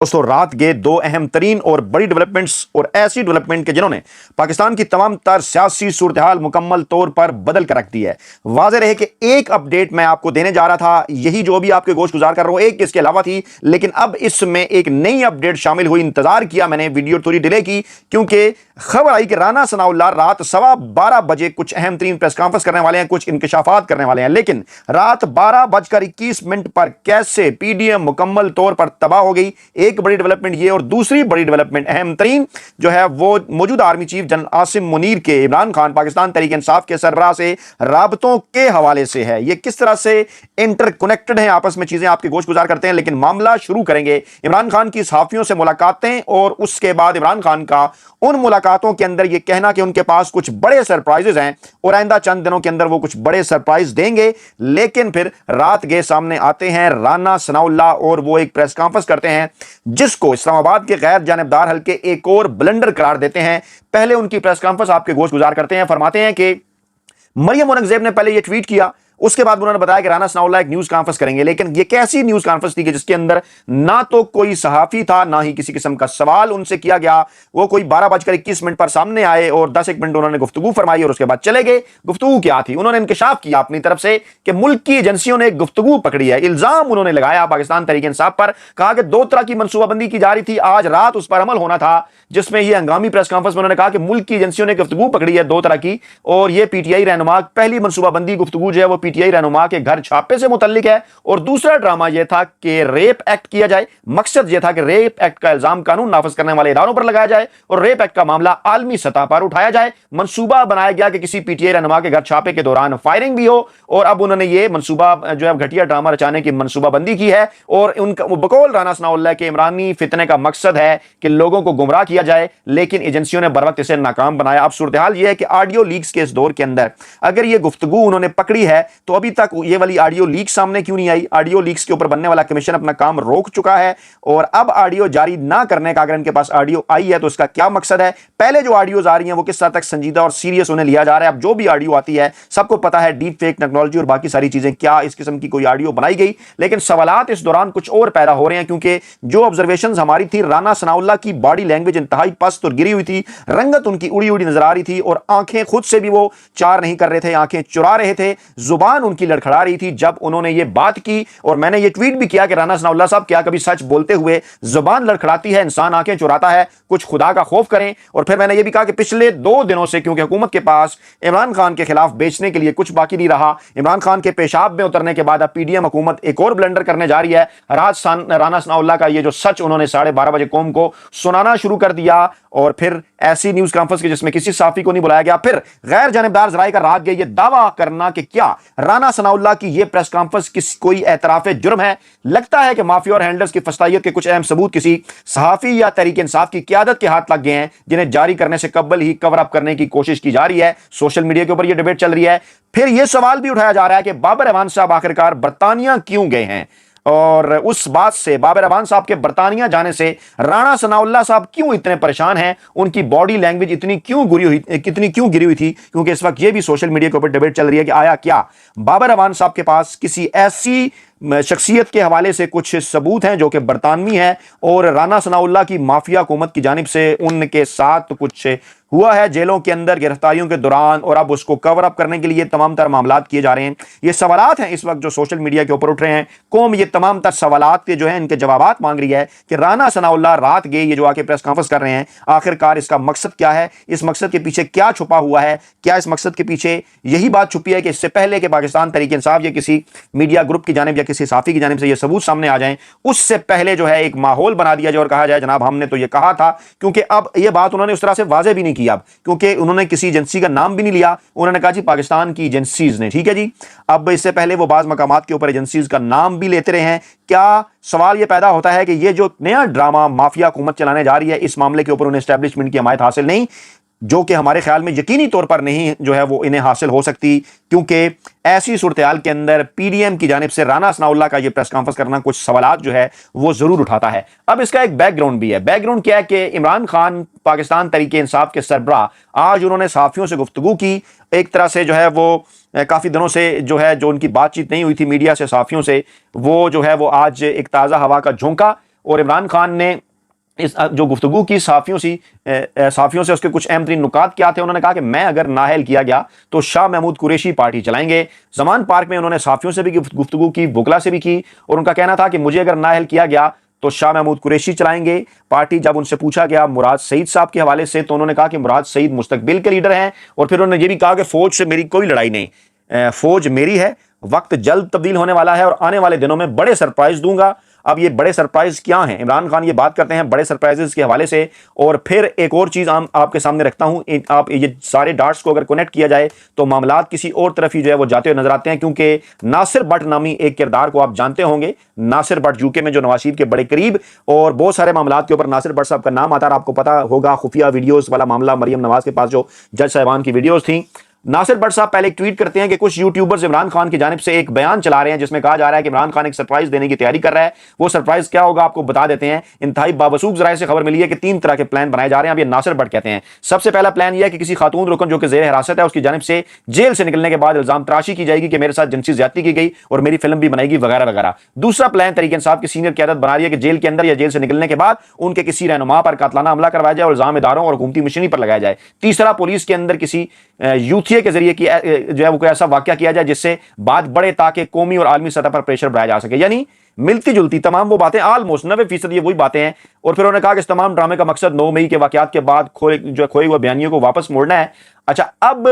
दोस्तों रात के दो अहम तरीन और बड़ी डेवलपमेंट्स और ऐसी डेवलपमेंट के जिन्होंने पाकिस्तान की तमाम तर सियासी सूरत हाल मुकम्मल तौर पर बदल कर रख दी है। वाज़ेह रहे कि एक अपडेट मैं आपको देने जा रहा था, यही जो भी आपके गोश गुजार कर रहा हूं, एक इसके अलावा थी, लेकिन अब इसमें एक नई अपडेट शामिल हुई। इंतजार किया मैंने, वीडियो थोड़ी डिले की, क्योंकि खबर आई कि राना सनाउल्लाह रात 12:15 बजे कुछ अहम तरीन प्रेस कॉन्फ्रेंस करने वाले हैं, कुछ इंकशाफात करने वाले हैं। लेकिन रात 12:21 पर कैसे पीडीएम मुकम्मल तौर पर तबाह हो गई, एक बड़ी डेवलपमेंट ये, और दूसरी बड़ी डेवलपमेंट अहम तरीन जो है वो मौजूदा army chief general Asim Munir के इमरान खान पाकिस्तान तहरीक इंसाफ के सरबराह से राबतों के हवाले से है। ये किस तरह से इंटरकनेक्टेड हैं आपस में चीजें, आपके गोश गुजार करते हैं। लेकिन मामला शुरू करेंगे इमरान खान की सहाफियों से मुलाकातें, और उसके बाद इमरान खान का उन मुलाकातों के अंदर यह कहना कि उनके पास कुछ बड़े सरप्राइजेज हैं और आइंदा चंद दिनों के अंदर वो कुछ बड़े सरप्राइज देंगे। लेकिन फिर रात के सामने आते हैं राना सनाउल्लाह और वो एक प्रेस कॉन्फ्रेंस करते हैं जिसको इस्लामाबाद के गैर जानिबदार हल्के एक और ब्लंडर करार देते हैं। पहले उनकी प्रेस कॉन्फ्रेंस आपके गोश गुजार करते हैं। फरमाते हैं कि मरियम औरंगजेब ने पहले यह ट्वीट किया, उसके बाद उन्होंने बताया कि राना सनाउल्लाह एक न्यूज कॉन्फ्रेंस करेंगे। लेकिन ये कैसी न्यूज कॉन्फ्रेंस थी कि जिसके अंदर ना तो कोई सहाफी था, ना ही किसी किस्म का सवाल उनसे किया गया। वो कोई 12:21 पर सामने आए और 10 मिनट उन्होंने गुफ्तगू फरमाई और उसके बाद चले गए। गुफ्तगू क्या थी? उन्होंने इंकशाफ किया अपनी तरफ से कि मुल्क की एजेंसियों ने गुफ्तगू पकड़ी है। इल्जाम उन्होंने लगाया पाकिस्तान तहरीक इंसाफ पर, कहा कि 2 तरह की मनसूबाबंदी की जा रही थी, आज रात उस पर अमल होना था, जिसमें यह हंगामी प्रेस कॉन्फ्रेंस में उन्होंने कहा कि मुल्क की एजेंसियों ने गुफ्तगू पकड़ी है 2 तरह की, और यह पीटीआई रहनुमा पहली मनसूबाबंदी गुफ्तगू जो है वो पीटीआई रहनुमा के घर छापे से मुतल्लिक है, और दूसरा ड्रामा यह था कि रेप एक्ट किया जाए। मकसद यह था कि रेप एक्ट का इल्जाम कानून नाफिज करने वाले इदारों पर लगाया जाए और रेप एक्ट का मामला आलमी सतह पर उठाया जाए। मंसूबा बनाया गया कि किसी पीटीआई रहनुमा के घर छापे के दौरान फायरिंग भी हो, और अब उन्होंने ये मंसूबा जो है घटिया ड्रामा रचाने की मंसूबाबंदी की है। और उनका बकौल राना सनाउल्लाह के इमरानी फितने का मकसद है कि लोगों को गुमराह किया जाए, लेकिन एजेंसियों ने बरवक्त इसे नाकाम बनाया। अब सूरत हाल यह है कि ऑडियो लीक्स के इस दौर के अंदर अगर ये गुफ्तगू उन्होंने पकड़ी है तो अभी तक ये वाली ऑडियो लीक सामने क्यों नहीं आई? ऑडियो लीक्स के ऊपर बनने वाला कमीशन अपना काम रोक चुका है, और अब ऑडियो जारी ना करने का, अगर इनके पास ऑडियो आई है तो इसका क्या मकसद है? पहले जो ऑडियोज आ रही हैं वो किस हद तक संजीदा और सीरियस उन्हें लिया जा रहा है? अब जो भी ऑडियो आती है सबको पता है डीप फेक टेक्नोलॉजी और बाकी सारी चीजें, क्या इस किस्म की कोई ऑडियो बनाई गई? लेकिन सवालात इस दौरान कुछ और पैदा हो रहे हैं, क्योंकि जो ऑब्जर्वेशंस हमारी थी, राना सनाउल्लाह की बॉडी लैंग्वेज इंतहाई पस्त और गिरी हुई थी, रंगत उनकी उड़ी उड़ी नजर आ रही थी, और आंखें खुद से भी वो चार नहीं कर रहे थे, आंखें चुरा रहे थे, जुबान उनकी लड़खड़ा रही थी जब उन्होंने ये बात की। और मैंने ये ट्वीट भी किया कि राना सनाउल्लाह साहब, क्या कभी सच बोलते हुए जुबान लड़खड़ाती है, इंसान आंखें चुराता है? कुछ खुदा का खौफ करें। और फिर मैंने ये भी कहा कि पिछले 2 दिनों से क्योंकि हुकूमत के पास इमरान खान के खिलाफ बेचने के लिए कुछ बाकी नहीं रहा, इमरान खान के पेशाब में उतरने के बाद अब पीडीएम हुकूमत एक और ब्लंडर करने जा रही है। राना सनाउल्लाह का ये जो सच उन्होंने 12:30 बजे कौम को सुनाना शुरू कर दिया, और फिर ऐसी न्यूज कॉन्फ्रेंस की जिसमें किसी साफी को नहीं बुलाया गया। फिर गैर जानिबदार जराए का राग गए ये दावा करना कि क्या राना सनाउल्लाह की ये प्रेस कॉन्फ्रेंस कोई एतराफ जुर्म है। लगता है कि माफिया और हैंडलर्स की फस्तायत के कुछ अहम सबूत किसी सहाफी या तहरीक इंसाफ की क्यादत के हाथ लग गए हैं, जिन्हें जारी करने से कबल ही कवर अप करने की कोशिश की जा रही है। सोशल मीडिया के ऊपर यह डिबेट चल रही है। फिर यह सवाल भी उठाया जा रहा है कि बाबर अवान साहब आखिरकार बरतानिया क्यों गए हैं, और उस बात से, बाबर अवान साहब के बरतानिया जाने से राना सनाउल्लाह साहब क्यों इतने परेशान हैं, उनकी बॉडी लैंग्वेज इतनी क्यों गिरी हुई थी। क्योंकि इस वक्त यह भी सोशल मीडिया के ऊपर डिबेट चल रही है कि आया क्या बाबर अवान साहब के पास किसी ऐसी शख्सियत के हवाले से कुछ सबूत हैं जो कि बरतानवी हैं, और राना सनाउल्लाह की माफिया हुकूमत की जानिब से उनके साथ कुछ हुआ है जेलों के अंदर गिरफ्तारियों के दौरान, और अब उसको कवर अप करने के लिए तमाम तर मामलात किए जा रहे हैं। ये सवालात हैं इस वक्त जो सोशल मीडिया के ऊपर उठ रहे हैं। कौम ये तमाम तर सवालात के जो है इनके जवाबात मांग रही है कि राना सनाउल्लाह रात गए ये जो आके प्रेस कॉन्फ्रेंस कर रहे हैं, आखिरकार इसका मकसद क्या है? इस मकसद के पीछे क्या छुपा हुआ है? क्या इस मकसद के पीछे यही बात छुपी है कि इससे पहले कि पाकिस्तान तहरीक इंसाफ या किसी मीडिया ग्रुप की जानिब या किसी साफी की जानिब से ये सबूत सामने आ जाएं, उससे पहले जो है एक माहौल बना दिया जाए और कहा जाए जनाब हमने तो ये कहा था। क्योंकि अब ये बात उन्होंने उस तरह से वाजे भी नहीं किया, क्योंकि उन्होंने किसी एजेंसी का नाम भी नहीं लिया। उन्होंने कहा जी पाकिस्तान की एजेंसीज ने, ठीक है जी। अब इससे पहले वो बाज मकामात के ऊपर एजेंसीज का नाम भी लेते रहे हैं। क्या सवाल ये पैदा होता है कि ये जो नया ड्रामा माफिया हुकूमत चलाने जा रही है, इस मामले के ऊपर उन्हें एस्टैब्लिशमेंट की हमायत हासिल नहीं, जो कि हमारे ख्याल में यकीनी तौर पर नहीं जो है वो इन्हें हासिल हो सकती, क्योंकि ऐसी सूरत हाल के अंदर पीडीएम की जानिब से राना सनाउल्लाह का ये प्रेस कॉन्फ्रेंस करना कुछ सवालात जो है वो जरूर उठाता है। अब इसका एक बैकग्राउंड भी है। बैकग्राउंड क्या है कि इमरान खान पाकिस्तान तहरीक इंसाफ के सरबराह आज उन्होंने सहाफियों से गुफ्तगू की, एक तरह से जो है वो काफ़ी दिनों से जो है जो उनकी बातचीत नहीं हुई थी मीडिया से, सहाफियों से, वो जो है वो आज एक ताज़ा हवा का झोंका اور عمران خان نے اس جو گفتگو کی صحافیوں سے اس کے کچھ اہم ترین نکات کیا تھے. انہوں نے کہا کہ میں اگر نااہل کیا گیا تو شاہ محمود قریشی پارٹی چلائیں گے. زمان پارک میں انہوں نے صحافیوں سے بھی گفتگو کی, وکلا سے بھی کی, اور ان کا کہنا تھا کہ مجھے اگر نااہل کیا گیا تو شاہ محمود قریشی چلائیں گے پارٹی. جب ان سے پوچھا گیا مراد سعید صاحب کے حوالے سے تو انہوں نے کہا کہ مراد سعید مستقبل کے لیڈر ہیں, اور پھر انہوں نے یہ بھی کہا کہ فوج سے میری کوئی لڑائی نہیں, فوج میری ہے, وقت جلد تبدیل ہونے والا ہے اور آنے والے دنوں میں بڑے سرپرائز دوں گا. اب یہ بڑے سرپرائز کیا ہیں؟ عمران خان یہ بات کرتے ہیں بڑے سرپرائزز کے حوالے سے. اور پھر ایک اور چیز آپ کے سامنے رکھتا ہوں, آپ یہ سارے ڈاٹس کو اگر کنیکٹ کیا جائے تو معاملات کسی اور طرف ہی جو ہے وہ جاتے ہوئے نظر آتے ہیں, کیونکہ ناصر بٹ نامی ایک کردار کو آپ جانتے ہوں گے. ناصر بٹ UK میں جو نواز شریف کے بڑے قریب, اور بہت سارے معاملات کے اوپر ناصر بٹ صاحب کا نام آتا ہے. آپ کو پتا ہوگا خفیہ ویڈیوز والا معاملہ, مریم نواز کے پاس جو جج صاحبان کی ویڈیوز تھیں. ناصر بٹ صاحب پہلے ایک ٹویٹ کرتے ہیں کہ کچھ یوٹیوبرز عمران خان کی جانب سے ایک بیان چلا رہے ہیں جس میں کہا جا رہا ہے کہ عمران خان ایک سرپرائز دینے کی تیاری کر رہا ہے. وہ سرپرائز کیا ہوگا آپ کو بتا دیتے ہیں. انتہائی بابسوخ ذرائع سے خبر ملی ہے کہ 3 طرح کے پلان بنائے جا رہے ہیں. اب یہ ناصر بٹ کہتے ہیں سب سے پہلا پلان یہ ہے کہ کسی خاتون رکن جو کہ زیر حراست ہے اس کی جانب سے جیل سے نکلنے کے بعد الزام تراشی کی جائے گی کہ میرے ساتھ جنسی زیادتی کی گئی اور میری فلم بھی بنائے گی وغیرہ وغیرہ. دوسرا پلان طریق انصاف کی سینئر قیادت بنا رہی ہے کہ جیل کے اندر یا جیل سے نکلنے کے بعد ان کے کسی رہنما پر قاتلانہ حملہ کروایا جائے اور الزام اداروں اور حکومتی مشینری پر لگایا جائے. تیسرا پولیس کے اندر کسی یوتھیے کے ذریعے جو ہے وہ کوئی ایسا واقعہ کیا جائے جس سے بات بڑھے تاکہ قومی اور عالمی سطح پر پریشر بڑھایا جا سکے. یعنی ملتی جلتی تمام وہ باتیں, آلموسٹ 90% یہ وہی باتیں ہیں. اور پھر انہوں نے کہا کہ اس تمام ڈرامے کا مقصد 9 مئی کے واقعات کے بعد کھوئے ہوئے بیانیوں کو واپس موڑنا ہے. اچھا, اب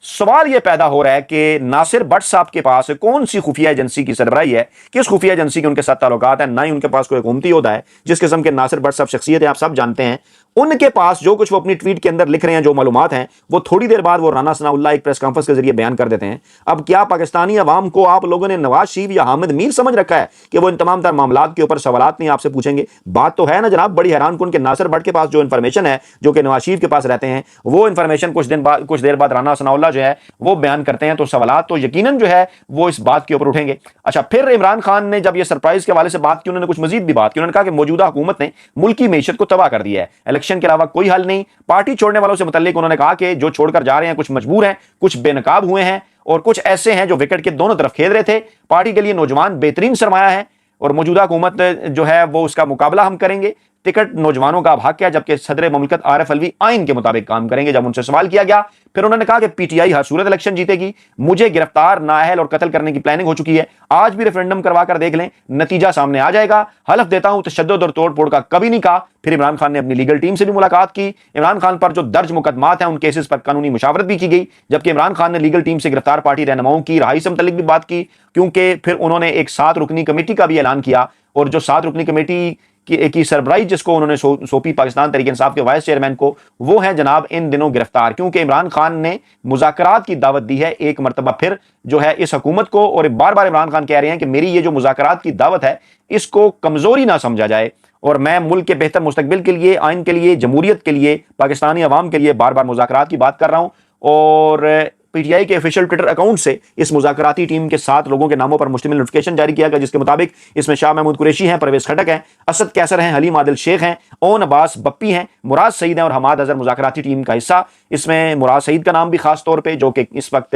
سوال یہ پیدا ہو رہا ہے کہ ناصر بٹ صاحب کے پاس کون سی خفیہ ایجنسی کی سربراہی ہے, کس خفیہ ایجنسی کے ان کے ساتھ تعلقات ہیں. نہ ہی ان کے پاس کوئی حکومتی عہدہ ہے. جس قسم کے ناصر بٹ صاحب شخصیت ہے آپ سب جانتے ہیں. ان کے پاس جو کچھ وہ اپنی ٹویٹ کے اندر لکھ رہے ہیں, جو معلومات ہیں, وہ تھوڑی دیر بعد وہ رانا ثناء اللہ ایک پریس کانفرنس کے ذریعے بیان کر دیتے ہیں. اب کیا پاکستانی عوام کو آپ لوگوں نے نواز شریف یا حامد میر سمجھ رکھا ہے کہ وہ ان تمام تر معاملات کے اوپر سوالات نہیں آپ سے پوچھیں گے؟ بات تو ہے نا جناب, بڑی حیران کن کہ ناصر بٹ کے پاس جو انفارمیشن ہے, جو کہ نواز شریف کے پاس رہتے ہیں, وہ انفارمیشن کچھ دیر بعد رانا ثناء اللہ جو ہے وہ بیان کرتے ہیں. تو سوالات تو یقیناً جو ہے وہ اس بات کے اوپر اٹھیں گے. اچھا, پھر عمران خان نے جب یہ سرپرائز کے حوالے سے بات کی, انہوں نے کچھ مزید بھی بات کی. انہوں نے کہا کہ موجودہ حکومت نے ملکی معیشت کو تباہ کر دیا ہے, الیکشن کے علاوہ کوئی حل نہیں. پارٹی چھوڑنے والوں سے متعلق انہوں نے کہا کہ جو چھوڑ کر جا رہے ہیں کچھ مجبور ہیں, کچھ بے نقاب ہوئے ہیں, اور کچھ ایسے ہیں جو وکٹ کے دونوں طرف کھیل رہے تھے. پارٹی کے لیے نوجوان بہترین سرمایہ ہے اور موجودہ حکومت جو ہے وہ اس کا مقابلہ ہم کریں گے. ٹکٹ نوجوانوں کا حق ہے, جبکہ صدر مملکت عارف الوی آئین کے مطابق کام کریں گے. جب ان سے سوال کیا گیا, پھر انہوں نے کہا کہ PTI ہر صورت الیکشن جیتے گی. مجھے گرفتار, نااہل اور قتل کرنے کی پلاننگ ہو چکی ہے. آج بھی ریفرنڈم کروا کر دیکھ لیں, نتیجہ سامنے آ جائے گا. حلف دیتا ہوں تشدد اور توڑ پھوڑ کا کبھی نہیں کہا. پھر عمران خان نے اپنی لیگل ٹیم سے بھی ملاقات کی. عمران خان پر جو درج مقدمات ہیں ان کیسز پر قانونی مشاورت بھی کی گئی, جبکہ عمران خان نے لیگل ٹیم سے گرفتار پارٹی رہنماؤں کی رہائی سے متعلق بھی بات کی, کیونکہ پھر انہوں نے ایک 7 رکنی کمیٹی کا بھی اعلان کیا. اور جو 7 رکنی کمیٹی کی سربراہی جس کو انہوں نے سونپی پاکستان تحریک انصاف کے وائس چیئرمین کو, وہ ہیں جناب ان دنوں گرفتار, کیونکہ عمران خان نے مذاکرات کی دعوت دی ہے ایک مرتبہ پھر جو ہے اس حکومت کو. اور بار بار عمران خان کہہ رہے ہیں کہ میری یہ جو مذاکرات کی دعوت ہے اس کو کمزوری نہ سمجھا جائے, اور میں ملک کے بہتر مستقبل کے لیے, آئین کے لیے, جمہوریت کے لیے, پاکستانی عوام کے لیے بار بار مذاکرات کی بات کر رہا ہوں. اور PTI کے آفیشیل ٹویٹر اکاؤنٹ سے اس مذاکراتی ٹیم کے 7 لوگوں کے ناموں پر مشتمل نوٹیفیکیشن جاری کیا گیا, جس کے مطابق اس میں شاہ محمود قریشی ہیں, پرویز خٹک ہیں, اسد کیسر ہیں, حلیم عادل شیخ ہیں, اون عباس بپی ہیں, مراد سعید ہیں اور حماد اظہر مذاکراتی ٹیم کا حصہ. اس میں مراد سعید کا نام بھی خاص طور پہ, جو کہ اس وقت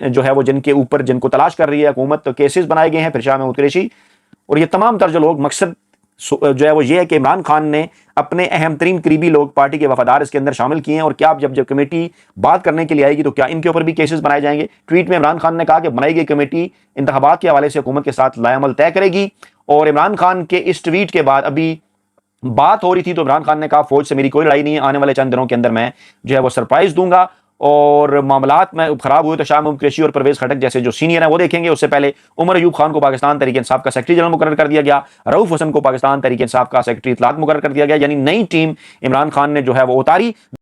جو ہے وہ جن کو تلاش کر رہی ہے حکومت, کیسز بنائے گئے ہیں. پھر شاہ محمود قریشی اور یہ تمام تر جو لوگ, مقصد جو ہے وہ یہ ہے کہ عمران خان نے اپنے اہم ترین قریبی لوگ, پارٹی کے وفادار اس کے اندر شامل کیے ہیں. اور کیا جب کمیٹی بات کرنے کے لیے آئے گی تو کیا ان کے اوپر بھی کیسز بنائے جائیں گے؟ ٹویٹ میں عمران خان نے کہا کہ بنائی گئی کمیٹی انتخابات کے حوالے سے حکومت کے ساتھ لائے عمل طے کرے گی. اور عمران خان کے اس ٹویٹ کے بعد ابھی بات ہو رہی تھی تو عمران خان نے کہا فوج سے میری کوئی لڑائی نہیں ہے, آنے والے چند دنوں کے اندر میں جو ہے وہ سرپرائز دوں گا. اور معاملات میں خراب ہوئے تو شاہ محمود قریشی اور پرویز خٹک جیسے جو سینئر ہیں وہ دیکھیں گے. اس سے پہلے عمر ایوب خان کو پاکستان تحریک انصاف کا سیکرٹری جنرل مقرر کر دیا گیا, رؤوف حسن کو پاکستان تحریک انصاف کا سیکرٹری اطلاعات مقرر کر دیا گیا. یعنی نئی ٹیم عمران خان نے جو ہے وہ اتاری.